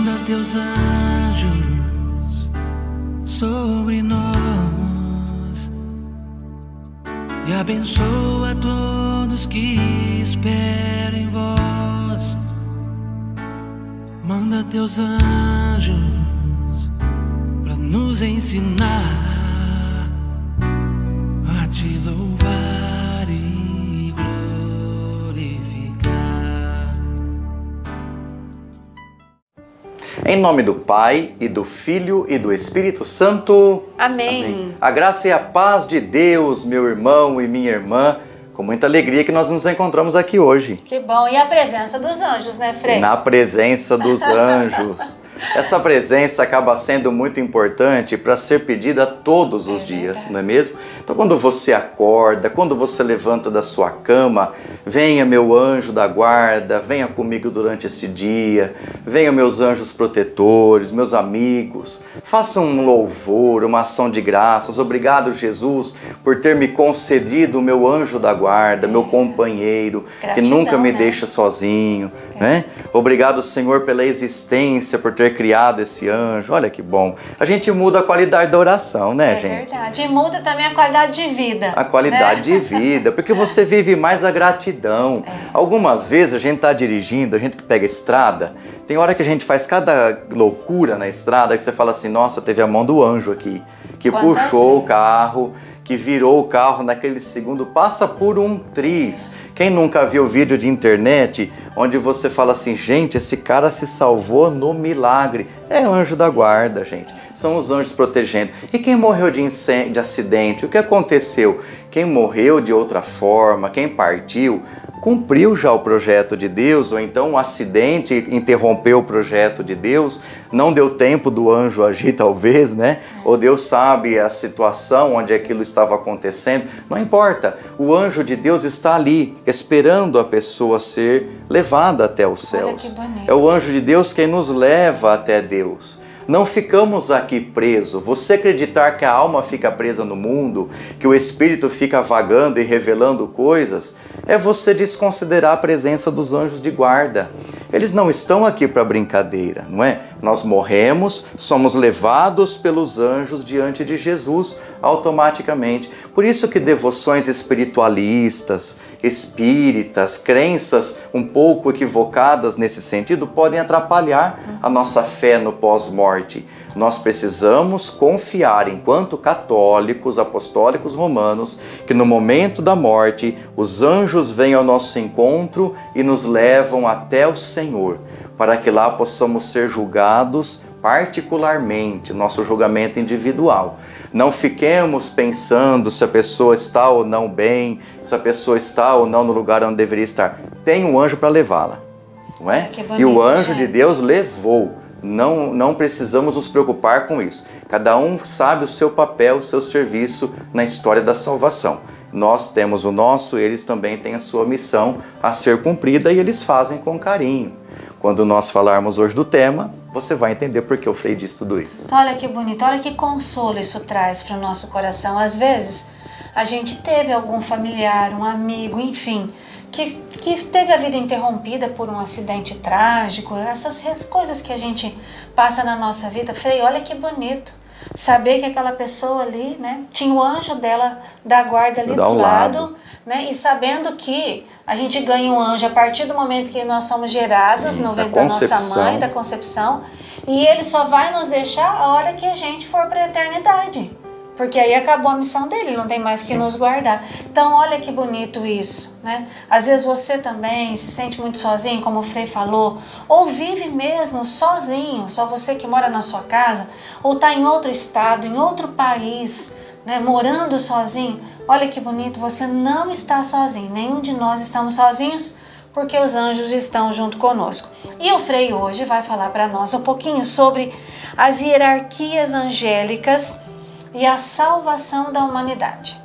Manda teus anjos sobre nós e abençoa todos que esperam em vós. Manda teus anjos para nos ensinar a te louvar e glorificar. Em nome do Pai, e do Filho, e do Espírito Santo. Amém. Amém. A graça e a paz de Deus, meu irmão e minha irmã, com muita alegria que nós nos encontramos aqui hoje. Que bom. E a presença dos anjos, né, Frei? Na presença dos anjos. Essa presença acaba sendo muito importante para ser pedida todos os dias, verdade. não é mesmo? Então, quando você acorda, quando você levanta da sua cama, venha meu anjo da guarda, venha comigo durante esse dia, venha meus anjos protetores, meus amigos, faça um louvor, uma ação de graças. Obrigado, Jesus, por ter me concedido o meu anjo da guarda, meu companheiro, Gratidão, que nunca me né? deixa sozinho, né? Obrigado, Senhor, pela existência, por ter criado esse anjo. Olha que bom. A gente muda a qualidade da oração, né, gente? É verdade. E muda também a qualidade de vida. A qualidade de vida, porque você vive mais a gratidão. Algumas vezes a gente está dirigindo, a gente que pega a estrada, tem hora que a gente faz cada loucura na estrada que você fala assim, nossa, teve a mão do anjo aqui, que Quantas puxou o vezes? carro, que virou o carro naquele segundo, passa por um triz. Quem nunca viu vídeo de internet onde você fala assim, gente, esse cara se salvou no milagre? É o anjo da guarda, gente. São os anjos protegendo. E quem morreu de acidente? O que aconteceu? Quem morreu de outra forma, quem partiu, cumpriu já o projeto de Deus, ou então um acidente interrompeu o projeto de Deus, não deu tempo do anjo agir talvez, né? Ou Deus sabe a situação onde aquilo estava acontecendo, não importa, o anjo de Deus está ali, esperando a pessoa ser levada até os céus. que bonito. É o anjo de Deus quem nos leva até Deus. Não ficamos aqui presos. Você acreditar que a alma fica presa no mundo, que o espírito fica vagando e revelando coisas, é você desconsiderar a presença dos anjos de guarda. Eles não estão aqui para brincadeira, não é? Nós morremos, somos levados pelos anjos diante de Jesus automaticamente. Por isso que devoções espiritualistas, espíritas, crenças um pouco equivocadas nesse sentido podem atrapalhar a nossa fé no pós-morte. Nós precisamos confiar, enquanto católicos, apostólicos romanos, que no momento da morte os anjos vêm ao nosso encontro e nos levam até o Senhor, para que lá possamos ser julgados particularmente, nosso julgamento individual. Não fiquemos pensando se a pessoa está ou não bem, se a pessoa está ou não no lugar onde deveria estar. Tem um anjo para levá-la, não é? Que bonito, E o anjo gente. de Deus levou. Não precisamos nos preocupar com isso. Cada um sabe o seu papel, o seu serviço na história da salvação. Nós temos o nosso, eles também têm a sua missão a ser cumprida e eles fazem com carinho. Quando nós falarmos hoje do tema, você vai entender por que o Frei disse tudo isso. Então, olha que bonito, olha que consolo isso traz para o nosso coração. Às vezes, a gente teve algum familiar, um amigo, enfim, que teve a vida interrompida por um acidente trágico, essas coisas que a gente passa na nossa vida. Frei, olha que bonito saber que aquela pessoa ali, né, tinha o anjo dela da guarda ali do lado, né, e sabendo que a gente ganha um anjo a partir do momento que nós somos gerados no ventre da nossa mãe, da concepção, e ele só vai nos deixar a hora que a gente for para a eternidade. Porque aí acabou a missão dele, não tem mais que nos guardar. Então, olha que bonito isso, né? Às vezes você também se sente muito sozinho, como o Frei falou, ou vive mesmo sozinho, só você que mora na sua casa, ou está em outro estado, em outro país, né, morando sozinho. Olha que bonito, você não está sozinho, nenhum de nós estamos sozinhos, porque os anjos estão junto conosco. E o Frei hoje vai falar para nós um pouquinho sobre as hierarquias angélicas e a salvação da humanidade.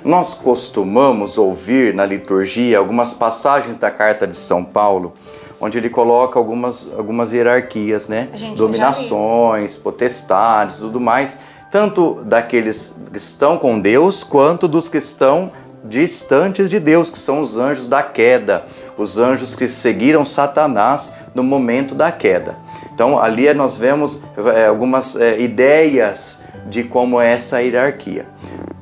Nós costumamos ouvir na liturgia algumas passagens da carta de São Paulo, onde ele coloca algumas hierarquias, né? Dominações, potestades, tudo mais, tanto daqueles que estão com Deus, quanto dos que estão distantes de Deus, que são os anjos da queda, os anjos que seguiram Satanás no momento da queda. Então ali nós vemos algumas ideias de como é essa hierarquia.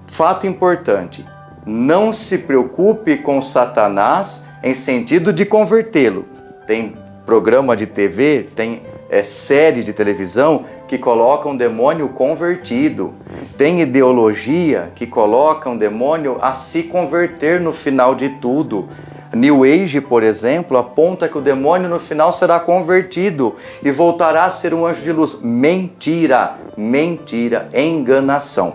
Fato importante, não se preocupe com Satanás em sentido de convertê-lo. Tem programa de TV, tem série de televisão que coloca um demônio convertido. Tem ideologia que coloca um demônio a se converter no final de tudo. New Age, por exemplo, aponta que o demônio no final será convertido e voltará a ser um anjo de luz. Mentira, mentira, enganação.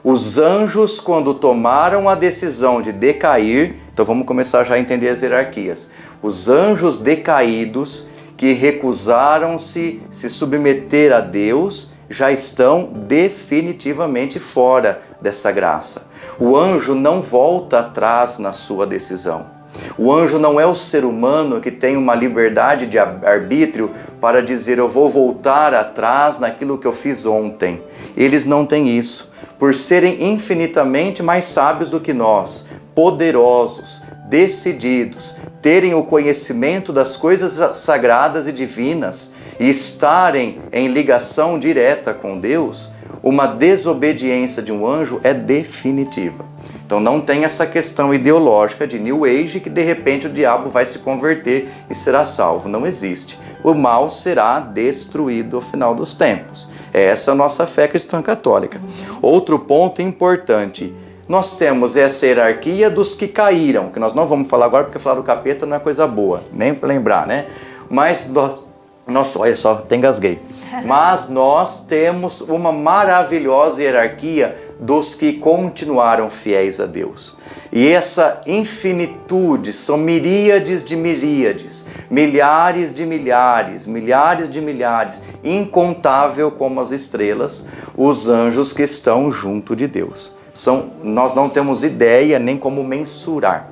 Os anjos, quando tomaram a decisão de decair, então vamos começar já a entender as hierarquias. Os anjos decaídos que recusaram-se se submeter a Deus já estão definitivamente fora dessa graça. O anjo não volta atrás na sua decisão. O anjo não é o ser humano que tem uma liberdade de arbítrio para dizer eu vou voltar atrás naquilo que eu fiz ontem. Eles não têm isso. Por serem infinitamente mais sábios do que nós, poderosos, decididos, terem o conhecimento das coisas sagradas e divinas e estarem em ligação direta com Deus, uma desobediência de um anjo é definitiva. Então não tem essa questão ideológica de New Age que de repente o diabo vai se converter e será salvo. Não existe. O mal será destruído ao final dos tempos. Essa é a nossa fé cristã católica. Outro ponto importante. Nós temos essa hierarquia dos que caíram, que nós não vamos falar agora porque falar do capeta não é coisa boa, nem para lembrar, né? Mas olha só, até engasguei. Mas nós temos uma maravilhosa hierarquia dos que continuaram fiéis a Deus. E essa infinitude são miríades de miríades, milhares de milhares, milhares de milhares, incontável como as estrelas, os anjos que estão junto de Deus. Nós não temos ideia nem como mensurar.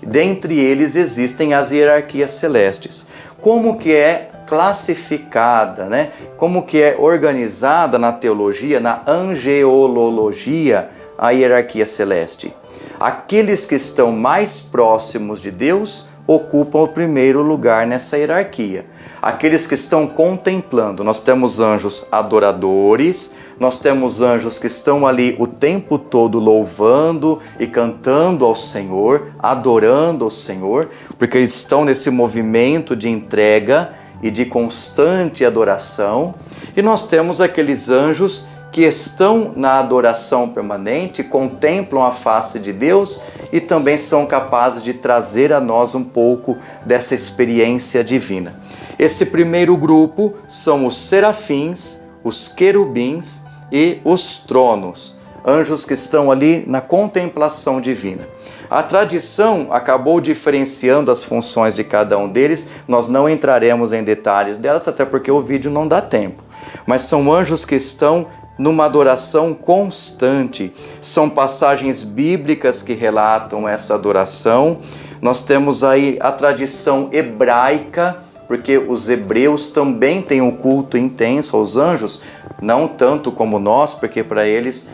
Dentre eles existem as hierarquias celestes. Como que é classificada, né? Como que é organizada na teologia, na angelologia, a hierarquia celeste? Aqueles que estão mais próximos de Deus ocupam o primeiro lugar nessa hierarquia. Aqueles que estão contemplando, nós temos anjos adoradores, nós temos anjos que estão ali o tempo todo louvando e cantando ao Senhor, adorando ao Senhor, porque eles estão nesse movimento de entrega e de constante adoração. E nós temos aqueles anjos que estão na adoração permanente, contemplam a face de Deus e também são capazes de trazer a nós um pouco dessa experiência divina. Esse primeiro grupo são os serafins, os querubins e os tronos, anjos que estão ali na contemplação divina. A tradição acabou diferenciando as funções de cada um deles, nós não entraremos em detalhes delas, até porque o vídeo não dá tempo. Mas são anjos que estão numa adoração constante. São passagens bíblicas que relatam essa adoração. Nós temos aí a tradição hebraica, porque os hebreus também têm um culto intenso aos anjos, não tanto como nós, porque para eles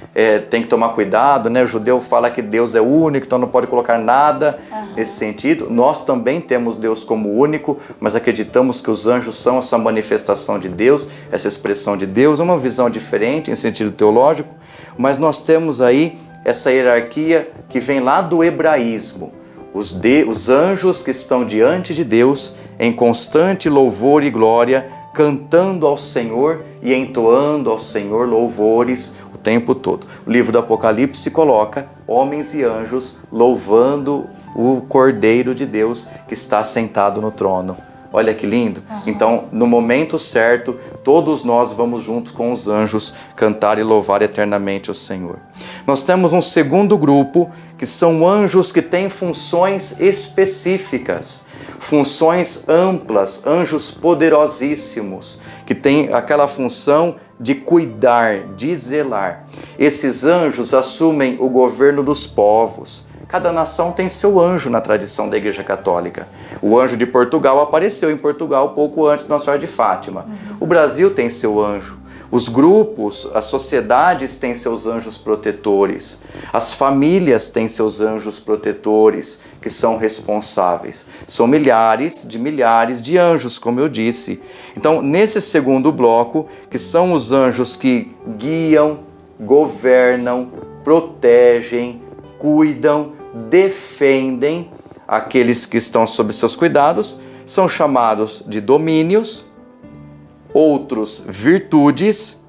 tem que tomar cuidado, né? O judeu fala que Deus é único, então não pode colocar nada nesse sentido. Nós também temos Deus como único, mas acreditamos que os anjos são essa manifestação de Deus, essa expressão de Deus. É uma visão diferente em sentido teológico, mas nós temos aí essa hierarquia que vem lá do hebraísmo. Os anjos que estão diante de Deus em constante louvor e glória, cantando ao Senhor e entoando ao Senhor louvores o tempo todo. O livro do Apocalipse coloca homens e anjos louvando o Cordeiro de Deus que está sentado no trono. Olha que lindo. Então, no momento certo, todos nós vamos juntos com os anjos cantar e louvar eternamente o Senhor. Nós temos um segundo grupo, que são anjos que têm funções específicas, funções amplas, anjos poderosíssimos, que têm aquela função de cuidar, de zelar. Esses anjos assumem o governo dos povos. Cada nação tem seu anjo na tradição da Igreja Católica. O anjo de Portugal apareceu em Portugal pouco antes da Nossa Senhora de Fátima. O Brasil tem seu anjo. Os grupos, as sociedades têm seus anjos protetores. As famílias têm seus anjos protetores, que são responsáveis. São milhares de anjos, como eu disse. Então, nesse segundo bloco, que são os anjos que guiam, governam, protegem, cuidam, defendem aqueles que estão sob seus cuidados, são chamados de domínios, outros virtudes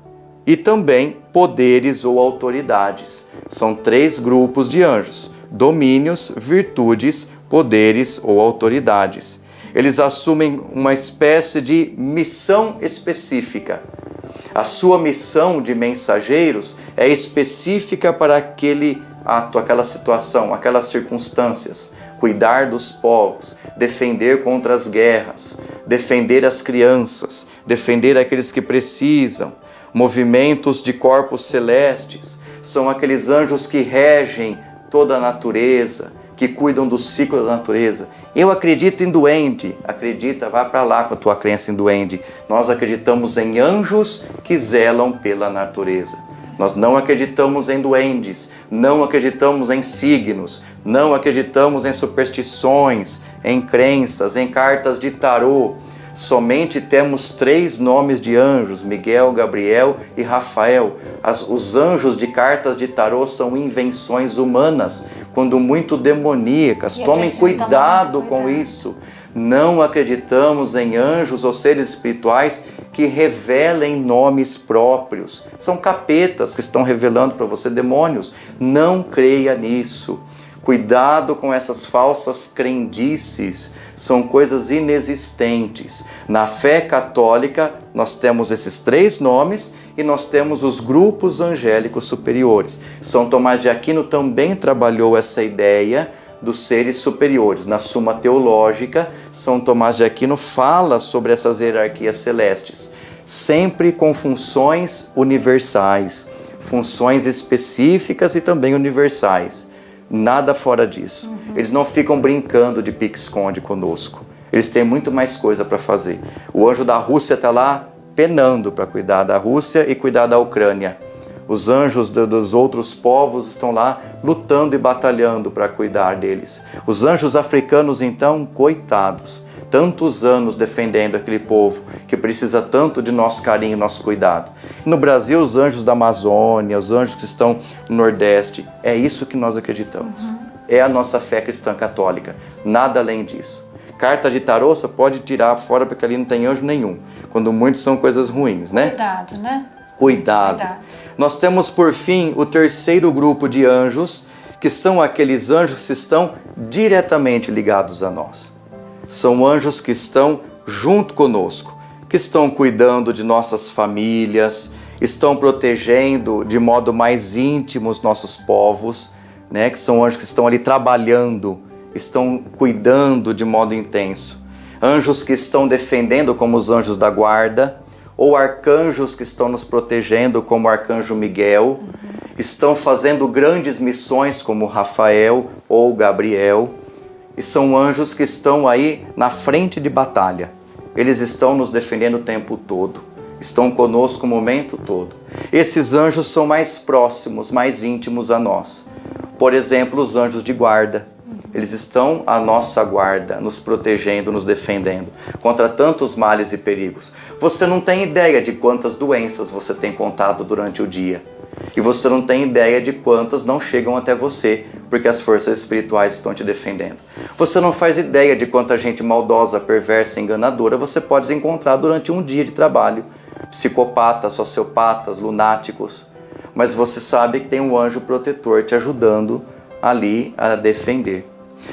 e também poderes ou autoridades. São 3 grupos de anjos: domínios, virtudes, poderes ou autoridades. Eles assumem uma espécie de missão específica. A sua missão de mensageiros é específica para aquele ato, aquela situação, aquelas circunstâncias. Cuidar dos povos, defender contra as guerras, defender as crianças, defender aqueles que precisam. Movimentos de corpos celestes são aqueles anjos que regem toda a natureza, que cuidam do ciclo da natureza. Eu acredito em duende. Acredita, vá para lá com a tua crença em duende. Nós acreditamos em anjos que zelam pela natureza. Nós não acreditamos em duendes, não acreditamos em signos, não acreditamos em superstições, em crenças, em cartas de tarô. Somente temos 3 nomes de anjos: Miguel, Gabriel e Rafael. Os anjos de cartas de tarô são invenções humanas, quando muito demoníacas. Tomem cuidado com isso. Não acreditamos em anjos ou seres espirituais que revelem nomes próprios. São capetas que estão revelando para você demônios. Não creia nisso. Cuidado com essas falsas crendices, são coisas inexistentes. Na fé católica, nós temos esses 3 nomes e nós temos os grupos angélicos superiores. São Tomás de Aquino também trabalhou essa ideia dos seres superiores. Na Suma Teológica, São Tomás de Aquino fala sobre essas hierarquias celestes, sempre com funções universais, funções específicas e também universais. Nada fora disso. Eles não ficam brincando de pique-esconde conosco. Eles têm muito mais coisa para fazer. O anjo da Rússia está lá penando para cuidar da Rússia e cuidar da Ucrânia. Os anjos dos outros povos estão lá lutando e batalhando para cuidar deles. Os anjos africanos, então, coitados. Tantos anos defendendo aquele povo que precisa tanto de nosso carinho, nosso cuidado. No Brasil, os anjos da Amazônia, os anjos que estão no Nordeste, é isso que nós acreditamos. É a nossa fé cristã católica, nada além disso. Carta de tarô você pode tirar fora porque ali não tem anjo nenhum, quando muitos são coisas ruins, né? Cuidado, né? Cuidado. Nós temos, por fim, o 3º grupo de anjos, que são aqueles anjos que estão diretamente ligados a nós. São anjos que estão junto conosco, que estão cuidando de nossas famílias, estão protegendo de modo mais íntimo os nossos povos, né? Que são anjos que estão ali trabalhando, estão cuidando de modo intenso. Anjos que estão defendendo, como os anjos da guarda, ou arcanjos que estão nos protegendo, como o arcanjo Miguel, estão fazendo grandes missões, como Rafael ou Gabriel. E são anjos que estão aí na frente de batalha. Eles estão nos defendendo o tempo todo. Estão conosco o momento todo. Esses anjos são mais próximos, mais íntimos a nós. Por exemplo, os anjos de guarda. Eles estão à nossa guarda, nos protegendo, nos defendendo contra tantos males e perigos. Você não tem ideia de quantas doenças você tem contato durante o dia. E você não tem ideia de quantas não chegam até você, porque as forças espirituais estão te defendendo. Você não faz ideia de quanta gente maldosa, perversa, enganadora você pode encontrar durante um dia de trabalho. Psicopatas, sociopatas, lunáticos. Mas você sabe que tem um anjo protetor te ajudando ali a defender.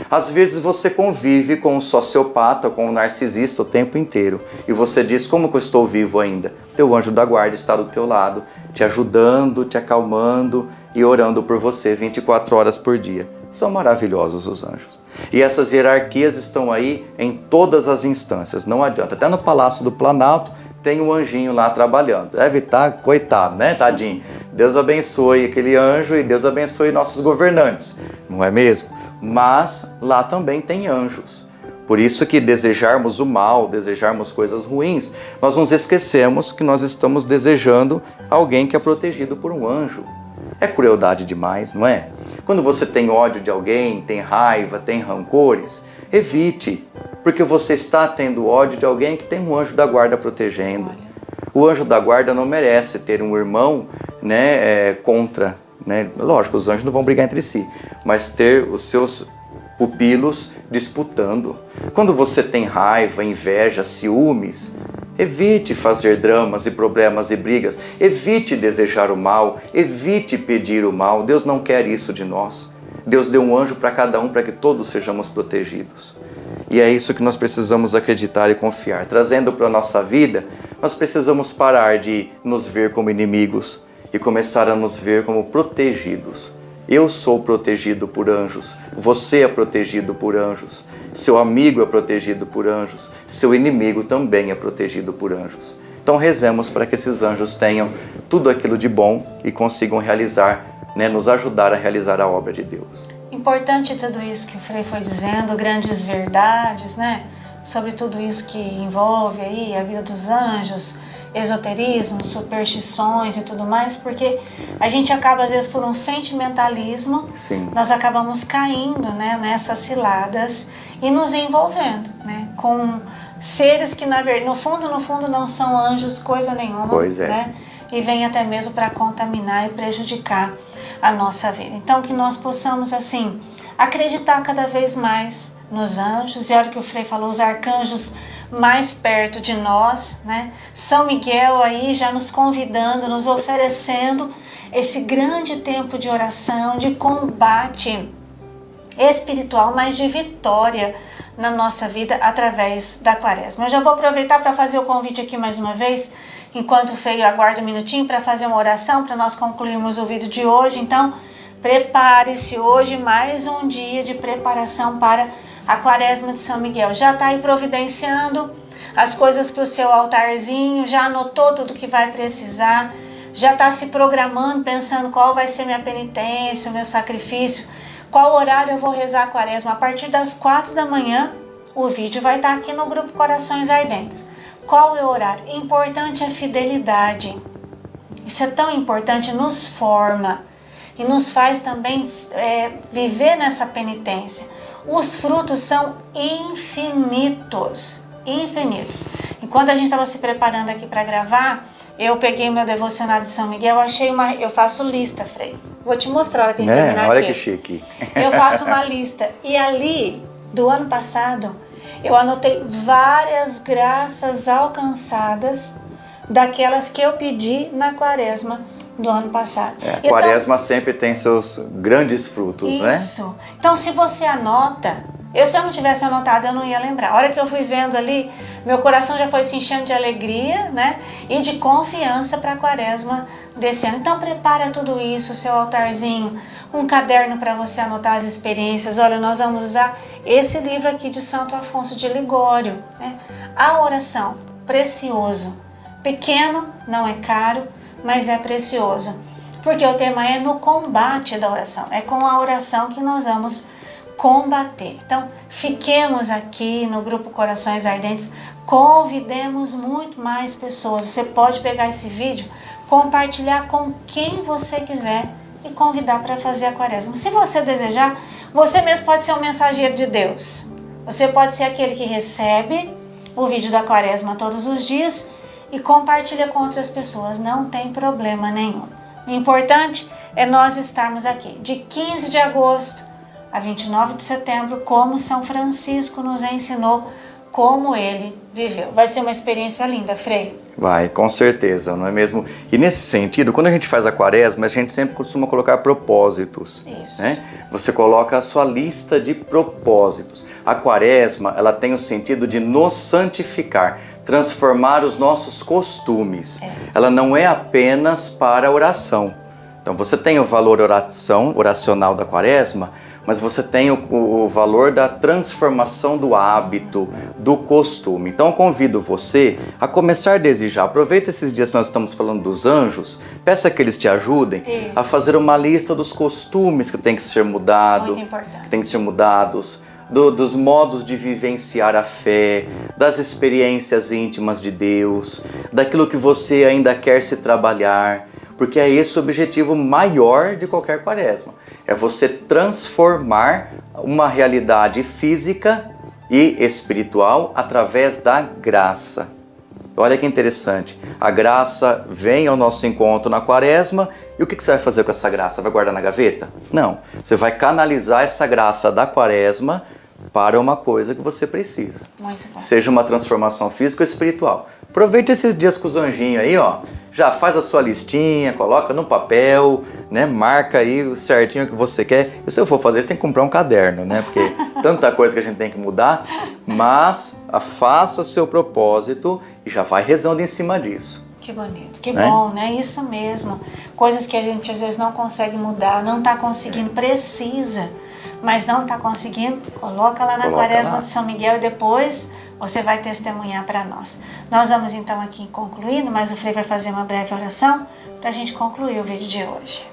Às vezes você convive com um sociopata, com um narcisista o tempo inteiro. E você diz, como que eu estou vivo ainda? Teu anjo da guarda está do teu lado, te ajudando, te acalmando e orando por você 24 horas por dia. São maravilhosos os anjos. E essas hierarquias estão aí em todas as instâncias, não adianta. Até no Palácio do Planalto tem um anjinho lá trabalhando. Deve estar, coitado, né, tadinho? Deus abençoe aquele anjo e Deus abençoe nossos governantes, não é mesmo? Mas lá também tem anjos. Por isso que desejarmos o mal, desejarmos coisas ruins, nós nos esquecemos que nós estamos desejando alguém que é protegido por um anjo. É crueldade demais, não é? Quando você tem ódio de alguém, tem raiva, tem rancores, evite, porque você está tendo ódio de alguém que tem um anjo da guarda protegendo. O anjo da guarda não merece ter um irmão, né, contra, né? Lógico, os anjos não vão brigar entre si, mas ter os seus pupilos disputando. Quando você tem raiva, inveja, ciúmes, evite fazer dramas e problemas e brigas. Evite desejar o mal, evite pedir o mal. Deus não quer isso de nós. Deus deu um anjo para cada um para que todos sejamos protegidos. E é isso que nós precisamos acreditar e confiar. Trazendo para a nossa vida, nós precisamos parar de nos ver como inimigos e começar a nos ver como protegidos. Eu sou protegido por anjos, você é protegido por anjos, seu amigo é protegido por anjos, seu inimigo também é protegido por anjos. Então rezemos para que esses anjos tenham tudo aquilo de bom e consigam realizar, né, nos ajudar a realizar a obra de Deus. Importante tudo isso que o Frei foi dizendo, grandes verdades, né? Sobre tudo isso que envolve aí a vida dos anjos, esoterismo, superstições e tudo mais, porque a gente acaba, às vezes, por um sentimentalismo, Sim. nós acabamos caindo, né, nessas ciladas e nos envolvendo, né, com seres que, no fundo, não são anjos coisa nenhuma, Pois é. né, e vem até mesmo para contaminar e prejudicar a nossa vida. Então, que nós possamos, assim, acreditar cada vez mais nos anjos, e olha que o Frei falou, os arcanjos mais perto de nós, né? São Miguel aí já nos convidando, nos oferecendo esse grande tempo de oração, de combate espiritual, mas de vitória na nossa vida através da Quaresma. Eu já vou aproveitar para fazer o convite aqui mais uma vez, enquanto o Frei aguarda um minutinho para fazer uma oração, para nós concluirmos o vídeo de hoje. Então, prepare-se hoje, mais um dia de preparação para a Quaresma de São Miguel. Já está aí providenciando as coisas para o seu altarzinho, já anotou tudo que vai precisar, já está se programando, pensando qual vai ser minha penitência, o meu sacrifício, qual horário eu vou rezar a Quaresma. A partir das 4 da manhã, o vídeo vai estar aqui no grupo Corações Ardentes. Qual é o horário? Importante é a fidelidade. Isso é tão importante, nos forma e nos faz também viver nessa penitência. Os frutos são infinitos, infinitos. E quando a gente estava se preparando aqui para gravar, eu peguei meu devocionário de São Miguel, eu faço lista, Frei. Vou te mostrar a hora que a gente terminar olha aqui. que chique. Eu faço uma lista. E ali, do ano passado, eu anotei várias graças alcançadas daquelas que eu pedi na Quaresma do ano passado. A Quaresma sempre tem seus grandes frutos, né? Isso. Então, se você anota, se eu não tivesse anotado, eu não ia lembrar. A hora que eu fui vendo ali, meu coração já foi se enchendo de alegria, né? E de confiança para a Quaresma desse ano. Então, prepara tudo isso, seu altarzinho, um caderno para você anotar as experiências. Olha, nós vamos usar esse livro aqui de Santo Afonso de Ligório, né? A oração, precioso. Pequeno, não é caro, mas é precioso. Porque o tema é no combate da oração. É com a oração que nós vamos combater. Então, fiquemos aqui no grupo Corações Ardentes, convidemos muito mais pessoas. Você pode pegar esse vídeo, compartilhar com quem você quiser e convidar para fazer a Quaresma. Se você desejar, você mesmo pode ser um mensageiro de Deus. Você pode ser aquele que recebe o vídeo da Quaresma todos os dias e compartilha com outras pessoas. Não tem problema nenhum. O importante é nós estarmos aqui de 15 de agosto a 29 de setembro, como São Francisco nos ensinou, como ele viveu. Vai ser uma experiência linda, Frei. Vai, com certeza, não é mesmo? E nesse sentido, quando a gente faz a Quaresma, a gente sempre costuma colocar propósitos. Isso. Né? Você coloca a sua lista de propósitos. A Quaresma, ela tem o sentido de nos santificar, transformar os nossos costumes. Ela não é apenas para a oração. Então você tem o valor oracional da Quaresma, mas você tem o valor da transformação do hábito, do costume. Então eu convido você a começar desde já. Aproveita esses dias que nós estamos falando dos anjos, peça que eles te ajudem a fazer uma lista dos costumes que tem que ser mudado, Muito importante. que tem que ser mudados, dos modos de vivenciar a fé, das experiências íntimas de Deus, daquilo que você ainda quer se trabalhar. porque é esse o objetivo maior de qualquer quaresma. É você transformar uma realidade física e espiritual através da graça. Olha que interessante, a graça vem ao nosso encontro na quaresma, e o que você vai fazer com essa graça? Vai guardar na gaveta? Não, você vai canalizar essa graça da quaresma para uma coisa que você precisa. Muito bom. Seja uma transformação física ou espiritual. Aproveite esses dias com os anjinhos aí, ó. Já faz a sua listinha, coloca no papel, né? Marca aí certinho o que você quer. E se eu for fazer, você tem que comprar um caderno, né? Porque tanta coisa que a gente tem que mudar. Mas faça o seu propósito e já vai rezando em cima disso. Que bonito, que bom, né? Isso mesmo. Coisas que a gente às vezes não consegue mudar, não está conseguindo, precisa, mas não está conseguindo, coloca lá na Quaresma de São Miguel e depois você vai testemunhar para nós. Nós vamos então aqui concluindo, mas o Frei vai fazer uma breve oração para a gente concluir o vídeo de hoje.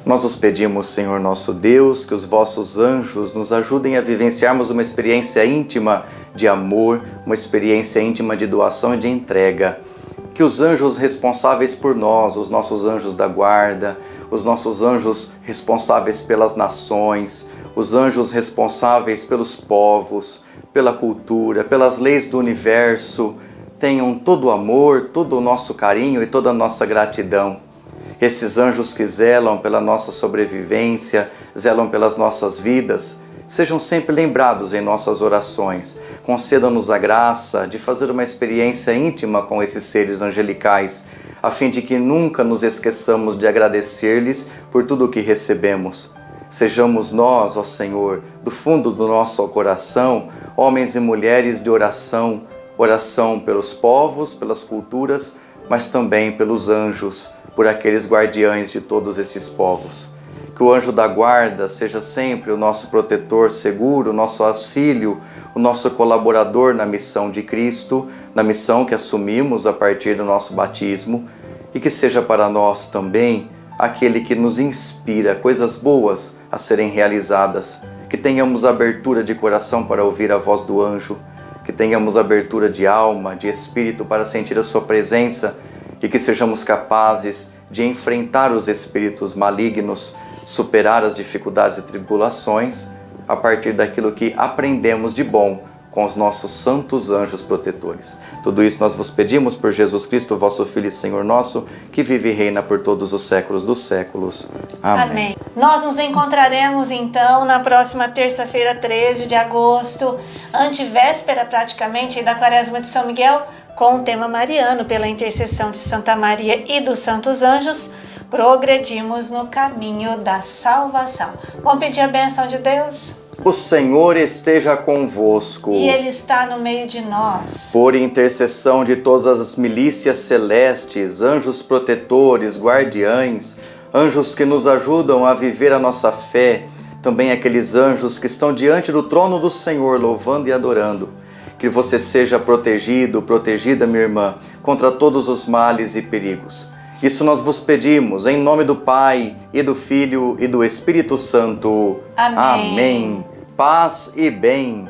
Nós os pedimos, Senhor nosso Deus, que os vossos anjos nos ajudem a vivenciarmos uma experiência íntima de amor, uma experiência íntima de doação e de entrega. Que os anjos responsáveis por nós, os nossos anjos da guarda, os nossos anjos responsáveis pelas nações, os anjos responsáveis pelos povos, pela cultura, pelas leis do universo, tenham todo o amor, todo o nosso carinho e toda a nossa gratidão. Esses anjos que zelam pela nossa sobrevivência, zelam pelas nossas vidas, sejam sempre lembrados em nossas orações. Conceda-nos a graça de fazer uma experiência íntima com esses seres angelicais, a fim de que nunca nos esqueçamos de agradecer-lhes por tudo o que recebemos. Sejamos nós, ó Senhor, do fundo do nosso coração, homens e mulheres de oração, oração pelos povos, pelas culturas, mas também pelos anjos, por aqueles guardiães de todos esses povos. Que o anjo da guarda seja sempre o nosso protetor seguro, o nosso auxílio, o nosso colaborador na missão de Cristo, na missão que assumimos a partir do nosso batismo, e que seja para nós também aquele que nos inspira coisas boas a serem realizadas, que tenhamos abertura de coração para ouvir a voz do anjo, que tenhamos abertura de alma, de espírito para sentir a sua presença e que sejamos capazes de enfrentar os espíritos malignos, superar as dificuldades e tribulações a partir daquilo que aprendemos de bom com os nossos santos anjos protetores. Tudo isso nós vos pedimos por Jesus Cristo, vosso Filho e Senhor nosso, que vive e reina por todos os séculos dos séculos. Amém. Amém. Nós nos encontraremos então na próxima terça-feira, 13 de agosto, antevéspera praticamente da Quaresma de São Miguel, com o tema mariano, pela intercessão de Santa Maria e dos santos anjos, progredimos no caminho da salvação. Vamos pedir a bênção de Deus? O Senhor esteja convosco. E Ele está no meio de nós. Por intercessão de todas as milícias celestes, anjos protetores, guardiães, anjos que nos ajudam a viver a nossa fé, também aqueles anjos que estão diante do trono do Senhor, louvando e adorando. Que você seja protegido, protegida, minha irmã, contra todos os males e perigos. Isso nós vos pedimos, em nome do Pai, e do Filho, e do Espírito Santo. Amém. Amém. Paz e bem.